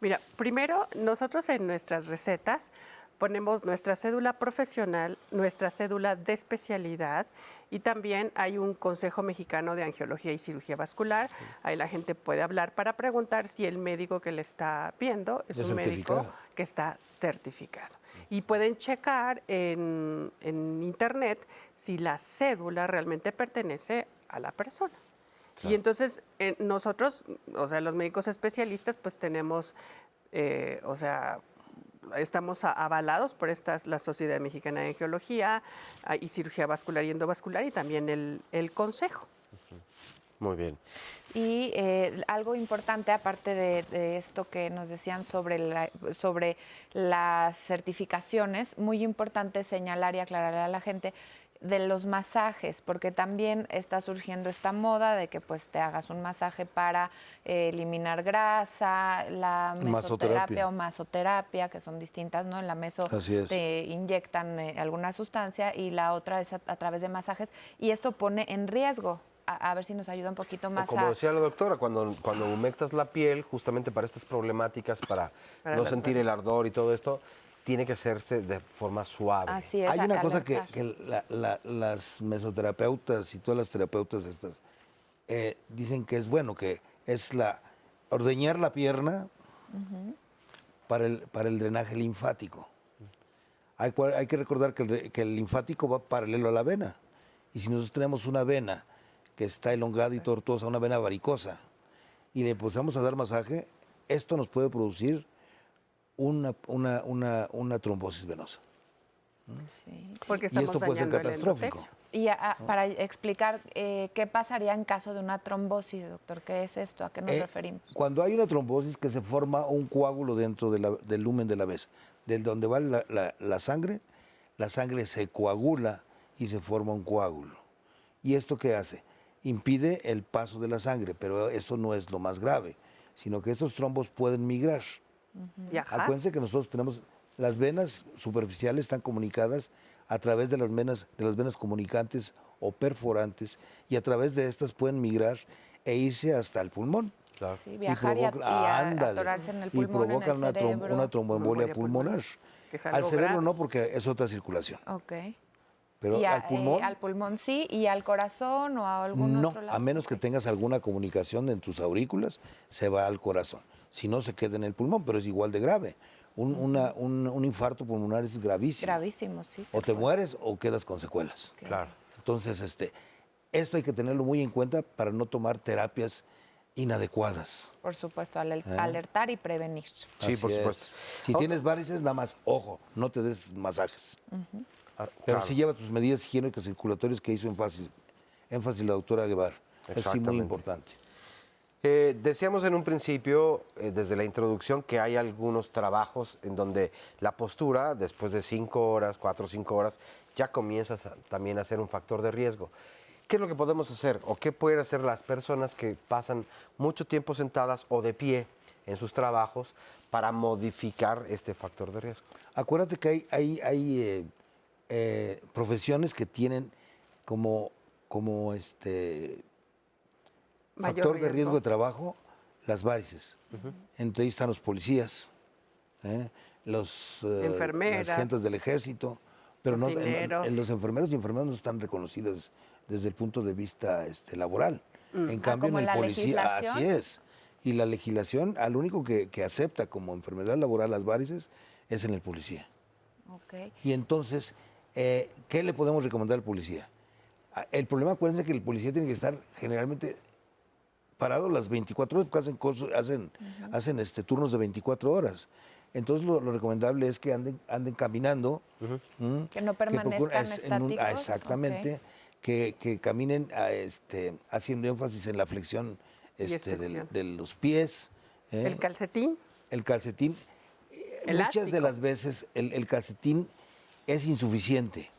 Mira, primero nosotros en nuestras recetas ponemos nuestra cédula profesional, nuestra cédula de especialidad y también hay un Consejo Mexicano de Angiología y Cirugía Vascular. Ahí la gente puede hablar para preguntar si el médico que le está viendo es un médico que está certificado. Y pueden checar en internet si la cédula realmente pertenece a la persona. Claro. Y entonces nosotros, o sea, los médicos especialistas, pues tenemos, o sea, estamos avalados por la Sociedad Mexicana de Angiología y Cirugía Vascular y Endovascular y también el Consejo. Muy bien. Y algo importante, aparte de esto que nos decían sobre las certificaciones, muy importante señalar y aclarar a la gente de los masajes, porque también está surgiendo esta moda de que pues te hagas un masaje para eliminar grasa, la mesoterapia o masoterapia, que son distintas, ¿no? En la meso te inyectan alguna sustancia y la otra es a través de masajes y esto pone en riesgo. A ver si nos ayuda un poquito más. Como decía la doctora, cuando humectas la piel, justamente para estas problemáticas, para no sentir el ardor y todo esto, tiene que hacerse de forma suave. Así es. Hay una cosa que las mesoterapeutas y todas las terapeutas estas dicen que es bueno, que es ordeñar la pierna para el drenaje linfático. Hay que recordar que el linfático va paralelo a la vena. Y si nosotros tenemos una vena que está elongada y tortuosa, una vena varicosa, y le empezamos a dar masaje, esto nos puede producir una trombosis venosa. Sí. Porque y esto puede ser catastrófico. Y para explicar qué pasaría en caso de una trombosis, doctor, ¿qué es esto? ¿A qué nos referimos? Cuando hay una trombosis que se forma un coágulo dentro del lumen de la vena, del donde va la sangre se coagula y se forma un coágulo. ¿Y esto qué hace? Impide el paso de la sangre, pero eso no es lo más grave, sino que estos trombos pueden migrar. Acuérdense que nosotros tenemos, las venas superficiales están comunicadas a través de las venas comunicantes o perforantes, y a través de estas pueden migrar e irse hasta el pulmón. Claro. Sí, viajar y atorarse en el pulmón, y provocan una tromboembolia pulmonar. Al cerebro grave. No, porque es otra circulación. Okay. Pero al pulmón sí, y al corazón o a algún otro lado. No, a menos que tengas alguna comunicación en tus aurículas, se va al corazón. Si no, se queda en el pulmón, pero es igual de grave. Un infarto pulmonar es gravísimo. Gravísimo, sí. O te mueres o quedas con secuelas. Okay. Claro. Entonces, esto hay que tenerlo muy en cuenta para no tomar terapias inadecuadas. Por supuesto, alertar y prevenir. Sí, por supuesto. Si tienes varices, nada más, ojo, no te des masajes. Pero sí lleva tus medidas higiénicas circulatorias que hizo énfasis la doctora Guevara. Es sí muy importante. Decíamos en un principio, desde la introducción, que hay algunos trabajos en donde la postura, después de 5 horas, 4 o 5 horas, ya comienza también a ser un factor de riesgo. ¿Qué es lo que podemos hacer o qué pueden hacer las personas que pasan mucho tiempo sentadas o de pie en sus trabajos para modificar este factor de riesgo? Acuérdate que hay profesiones que tienen como Mayor factor de riesgo de trabajo las varices. Entre ahí están los policías, las Enfermeras. gentes del ejército, pero no, Cocineros. los enfermeros y enfermeras no están reconocidos desde el punto de vista laboral. En cambio, ¿como en el la policía, legislación? así es. Y la legislación, al único que acepta como enfermedad laboral las varices es en el policía. Ok. Y entonces, ¿qué le podemos recomendar al policía? El problema, acuérdense que el policía tiene que estar generalmente parado las 24 horas, porque hacen turnos de 24 horas. Entonces, lo recomendable es que anden caminando. Que no permanezcan estáticos. Exactamente. Ok. Que caminen haciendo énfasis en la flexión extensión. de los pies. El calcetín. El calcetín. Muchas Elástico. de las veces el calcetín es insuficiente,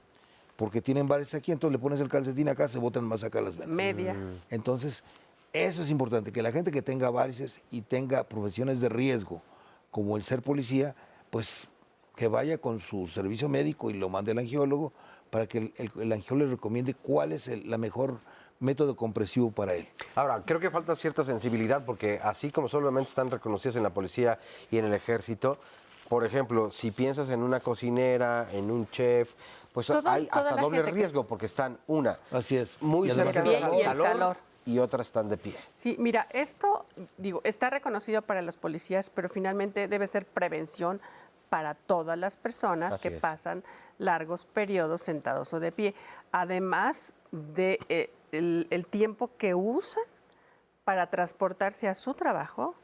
porque tienen varices aquí, entonces le pones el calcetín acá, se botan más acá las venas. Media. Entonces, eso es importante, que la gente que tenga varices y tenga profesiones de riesgo, como el ser policía, pues que vaya con su servicio médico y lo mande al angiólogo para que el angiólogo le recomiende cuál es la mejor método compresivo para él. Ahora, creo que falta cierta sensibilidad porque así como solamente están reconocidos en la policía y en el ejército, por ejemplo, si piensas en una cocinera, en un chef, pues hay toda hasta la doble gente que- riesgo porque están Así es. muy Y además cerca el del pie y el calor. y otras están de pie. Sí, mira, esto, está reconocido para los policías, pero finalmente debe ser prevención para todas las personas Así que es. pasan largos periodos sentados o de pie. Además de el tiempo que usan para transportarse a su trabajo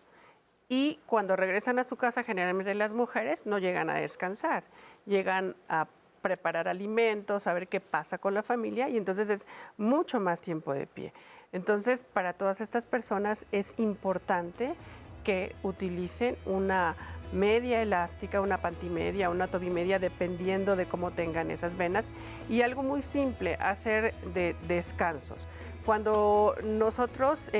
y cuando regresan a su casa, generalmente las mujeres no llegan a descansar, llegan a preparar alimentos, a ver qué pasa con la familia y entonces es mucho más tiempo de pie. Entonces, para todas estas personas es importante que utilicen una media elástica, una pantimedia, una tobimedia, dependiendo de cómo tengan esas venas. Y algo muy simple, hacer descansos. Cuando nosotros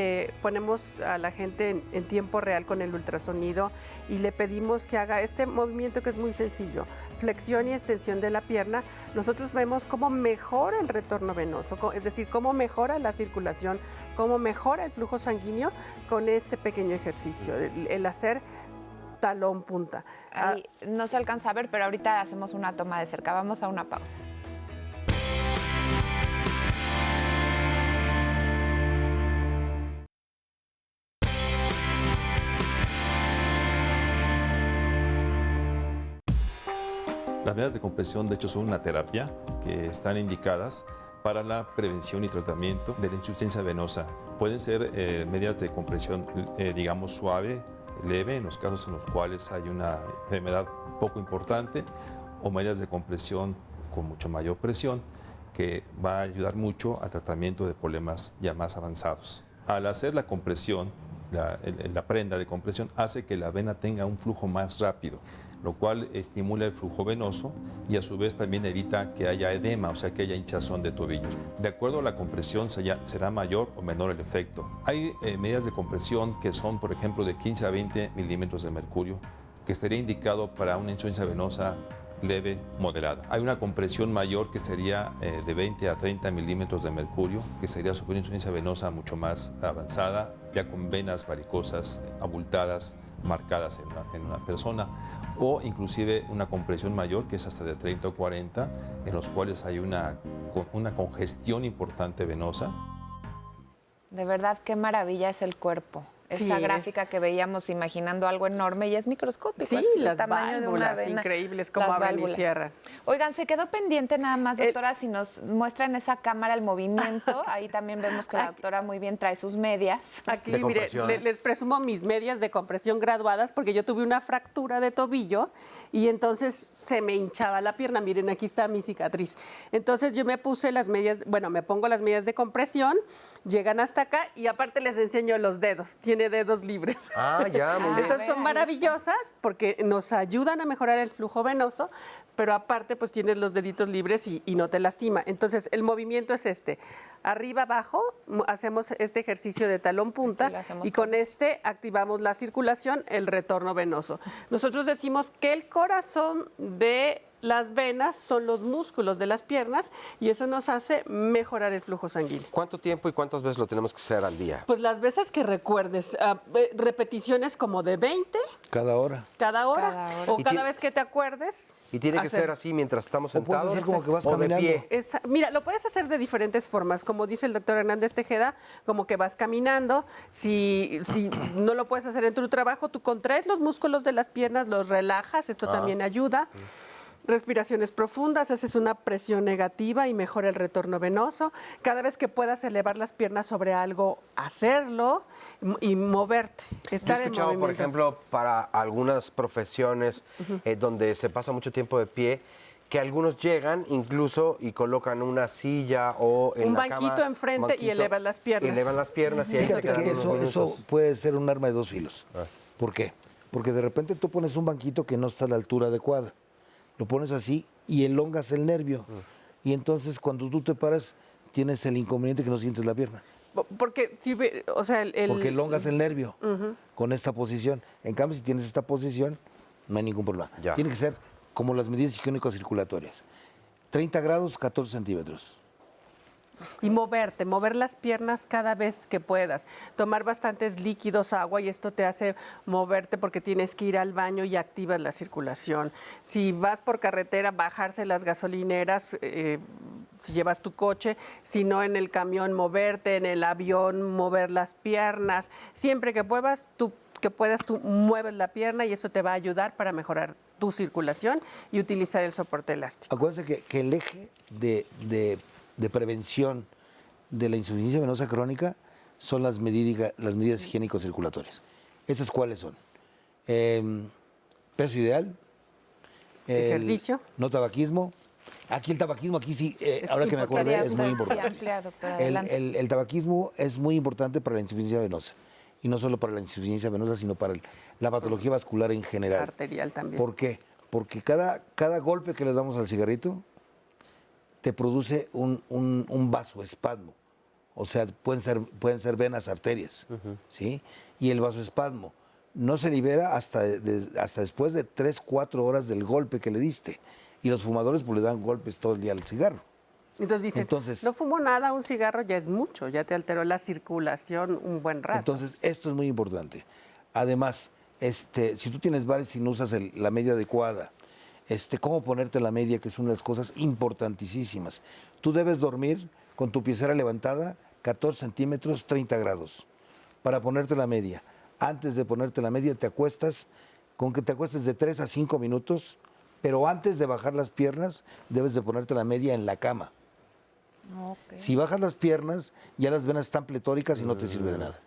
ponemos a la gente en tiempo real con el ultrasonido y le pedimos que haga este movimiento que es muy sencillo, flexión y extensión de la pierna, nosotros vemos cómo mejora el retorno venoso, es decir, cómo mejora la circulación, cómo mejora el flujo sanguíneo con este pequeño ejercicio, el hacer talón punta. Ahí no se alcanza a ver, pero ahorita hacemos una toma de cerca. Vamos a una pausa. Las medidas de compresión, de hecho, son una terapia que están indicadas para la prevención y tratamiento de la insuficiencia venosa. Pueden ser medidas de compresión, digamos, suave, leve, en los casos en los cuales hay una enfermedad poco importante, o medidas de compresión con mucho mayor presión, que va a ayudar mucho al tratamiento de problemas ya más avanzados. Al hacer la compresión, la prenda de compresión hace que la vena tenga un flujo más rápido, lo cual estimula el flujo venoso y a su vez también evita que haya edema, o sea que haya hinchazón de tobillos. De acuerdo a la compresión será mayor o menor el efecto. Hay medidas de compresión que son, por ejemplo, de 15 a 20 milímetros de mercurio, que estaría indicado para una insuficiencia venosa leve, moderada. Hay una compresión mayor que sería de 20 a 30 milímetros de mercurio, que sería sobre una insuficiencia venosa mucho más avanzada, ya con venas varicosas abultadas, marcadas en una persona, o inclusive una compresión mayor que es hasta de 30 o 40, en los cuales hay una congestión importante venosa. De verdad, qué maravilla es el cuerpo. esa gráfica que veíamos imaginando algo enorme y es microscópico. Sí, es el las tamaño de una válvulas, vena. increíbles, cómo Las abren y válvulas. cierran. Oigan, se quedó pendiente nada más, doctora, si nos muestran esa cámara el movimiento. Ahí también vemos que la doctora muy bien trae sus medias. Aquí, De mire, compresión. les presumo mis medias de compresión graduadas porque yo tuve una fractura de tobillo y entonces se me hinchaba la pierna. Miren, aquí está mi cicatriz. Entonces yo me puse las medias, bueno, me pongo las medias de compresión, llegan hasta acá y aparte les enseño los dedos. Tiene dedos libres. Ah, ya, muy bien. Entonces son maravillosas porque nos ayudan a mejorar el flujo venoso, pero aparte pues tienes los deditos libres y no te lastima. Entonces el movimiento es este, arriba, abajo, hacemos este ejercicio de talón punta Aquí lo hacemos y con todos. este activamos la circulación, el retorno venoso. Nosotros decimos que el corazón de las venas son los músculos de las piernas y eso nos hace mejorar el flujo sanguíneo. ¿Cuánto tiempo y cuántas veces lo tenemos que hacer al día? Pues las veces que recuerdes, repeticiones como de 20 Cada hora. cada hora, Cada hora. o Y cada ti- vez que te acuerdes. Y tiene que hacer. ser así mientras estamos O puedes sentados hacer como que vas o de caminando. pie. Mira, lo puedes hacer de diferentes formas, como dice el doctor Hernández Tejeda, como que vas caminando. Si no lo puedes hacer en tu trabajo, tú contraes los músculos de las piernas, los relajas, esto también ayuda. Respiraciones profundas, haces una presión negativa y mejora el retorno venoso. Cada vez que puedas elevar las piernas sobre algo, hacerlo y moverte. Yo he Estar en escuchado, por movimiento. ejemplo, para algunas profesiones donde se pasa mucho tiempo de pie, que algunos llegan incluso y colocan una silla o en Un la banquito cama, enfrente y elevan las piernas. Elevan las piernas y ahí se Fíjate quedan que unos eso minutos. puede ser un arma de dos filos. Ah. ¿Por qué? Porque de repente tú pones un banquito que no está a la altura adecuada. Lo pones así y elongas el nervio. Y entonces cuando tú te paras, tienes el inconveniente que no sientes la pierna. Porque, o sea, Porque elongas el nervio con esta posición. En cambio, si tienes esta posición, no hay ningún problema. Ya. Tiene que ser como las medidas higiénico-circulatorias. 30 grados, 14 centímetros. Y mover las piernas cada vez que puedas. Tomar bastantes líquidos, agua, y esto te hace moverte porque tienes que ir al baño y activas la circulación. Si vas por carretera, bajarse las gasolineras, si llevas tu coche, si no en el camión, moverte, en el avión, mover las piernas. Siempre que puedas, tú mueves la pierna y eso te va a ayudar para mejorar tu circulación y utilizar el soporte elástico. Acuérdense que el eje de prevención de la insuficiencia venosa crónica son las medidas higiénico-circulatorias. ¿Esas cuáles son? Peso ideal. Ejercicio. No tabaquismo. Aquí el tabaquismo, aquí sí, Es ahora que me acordé, Quería es muy usted, sí, importante. ampliar, doctora, El, adelante. el tabaquismo es muy importante para la insuficiencia venosa. Y no solo para la insuficiencia venosa, sino para la patología vascular en general. Arterial también. ¿Por qué? Porque cada golpe que le damos al cigarrito te produce un vasoespasmo. O sea, pueden ser venas, arterias, ¿sí? Y el vasoespasmo no se libera hasta después de 3, 4 horas del golpe que le diste. Y los fumadores pues le dan golpes todo el día al cigarro. Entonces dicen, Entonces- no fumo nada, un cigarro ya es mucho, ya te alteró la circulación un buen rato. Entonces, esto es muy importante. Además, si tú tienes varices y no usas la media adecuada, cómo ponerte la media, que es una de las cosas importantísimas. Tú debes dormir con tu piecera levantada 14 centímetros, 30 grados, para ponerte la media. Antes de ponerte la media, te acuestas, con que te acuestes de 3 a 5 minutos, pero antes de bajar las piernas, debes de ponerte la media en la cama. Ok. Si bajas las piernas, ya las venas están pletóricas y no te sirve de nada.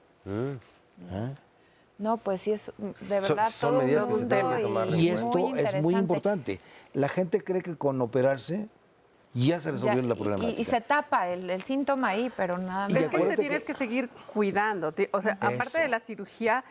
¿Ah? No, pues sí, es de verdad son todo medidas un que se mundo tienen que tomar en Y cuenta. esto es muy interesante. importante. La gente cree que con operarse ya se resolvió Ya, la problemática. y se tapa el síntoma ahí, pero nada Y más. Después te acuérdate tienes que- que seguir cuidando. O sea, aparte Eso. de la cirugía,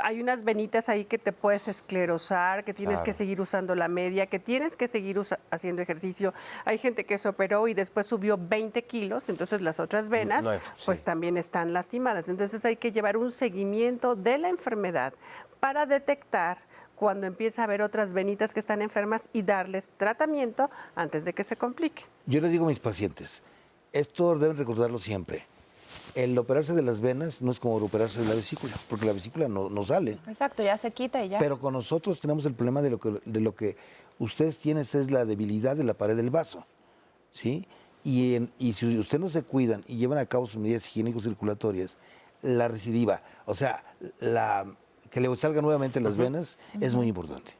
hay unas venitas ahí que te puedes esclerosar, que tienes que Claro. seguir usando la media, que tienes que seguir haciendo ejercicio. Hay gente que se operó y después subió 20 kilos, entonces las otras venas No hay- pues sí. también están lastimadas. Entonces hay que llevar un seguimiento de la enfermedad para detectar cuando empieza a haber otras venitas que están enfermas y darles tratamiento antes de que se complique. Yo les digo a mis pacientes, esto deben recordarlo siempre. El operarse de las venas no es como operarse de la vesícula, porque la vesícula no sale. Exacto, ya se quita y ya. Pero con nosotros tenemos el problema de lo que ustedes tienen es la debilidad de la pared del vaso, ¿sí? Y si ustedes no se cuidan y llevan a cabo sus medidas higiénico-circulatorias, la recidiva, o sea, que le salgan nuevamente las venas, es muy importante.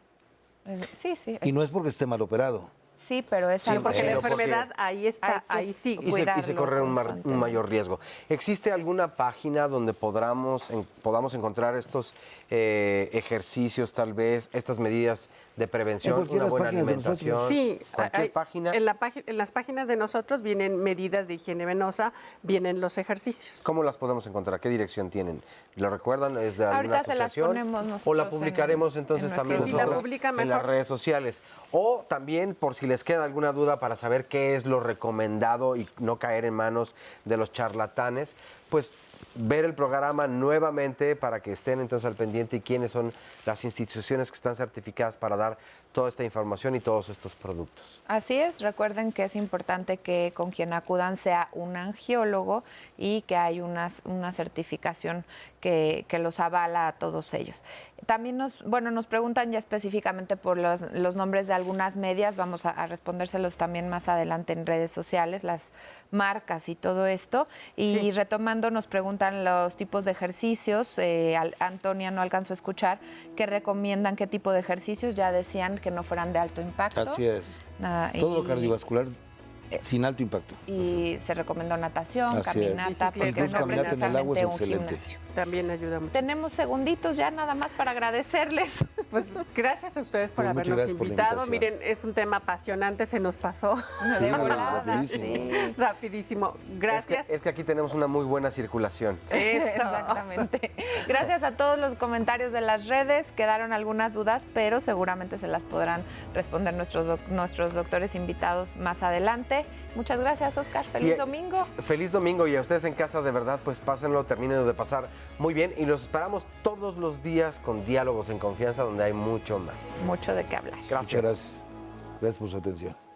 Sí, sí. Y no es porque esté mal operado. Sí, pero es algo Porque que la Pero enfermedad ahí está, hay que ahí sigue. Y se cuidarlo corre un constantemente. mayor riesgo. ¿Existe alguna página donde podamos encontrar estos ejercicios, tal vez, estas medidas de prevención, cualquiera una de las buena páginas de alimentación? nosotros. Sí, Cualquier página. en las páginas de nosotros vienen medidas de higiene venosa, vienen los ejercicios. ¿Cómo las podemos encontrar? ¿Qué dirección tienen? ¿Lo recuerdan? ¿Es de alguna Ahorita se las asociación? ponemos ¿O nosotros la publicaremos entonces en también nuestro- Sí, la nosotros publica en las mejor. redes sociales? O también, por si les queda alguna duda para saber qué es lo recomendado y no caer en manos de los charlatanes, pues ver el programa nuevamente para que estén entonces al pendiente y quiénes son las instituciones que están certificadas para dar toda esta información y todos estos productos. Así es, recuerden que es importante que con quien acudan sea un angiólogo y que hay una certificación que los avala a todos ellos. También nos preguntan ya específicamente por los nombres de algunas medias, vamos a respondérselos también más adelante en redes sociales, las marcas y todo esto. Y Sí. retomando, nos preguntan los tipos de ejercicios, Antonia no alcanzó a escuchar, ¿qué recomiendan, qué tipo de ejercicios? Ya decían que no fueran de alto impacto. Así es. Ah, Todo lo y- cardiovascular sin alto impacto. Y se recomendó natación, Así es. caminata, Bicicleta. porque Incluso no caminata en el agua es precisamente un excelente. gimnasio. También ayuda mucho. Tenemos segunditos ya nada más para agradecerles. Pues gracias a ustedes por Pues muchas habernos gracias por la invitado. invitación. Miren, es un tema apasionante, se nos pasó De volada, rapidísimo. sí. rapidísimo. Gracias. Es que aquí tenemos una muy buena circulación. Eso. Exactamente. Gracias a todos los comentarios de las redes. Quedaron algunas dudas, pero seguramente se las podrán responder nuestros doctores invitados más adelante. Muchas gracias, Oscar. Feliz Y- domingo. Feliz domingo y a ustedes en casa de verdad pues pásenlo, terminen de pasar muy bien y los esperamos todos los días con Diálogos en Confianza donde hay mucho más. Mucho de qué hablar. Gracias. Muchas gracias. Gracias por su atención.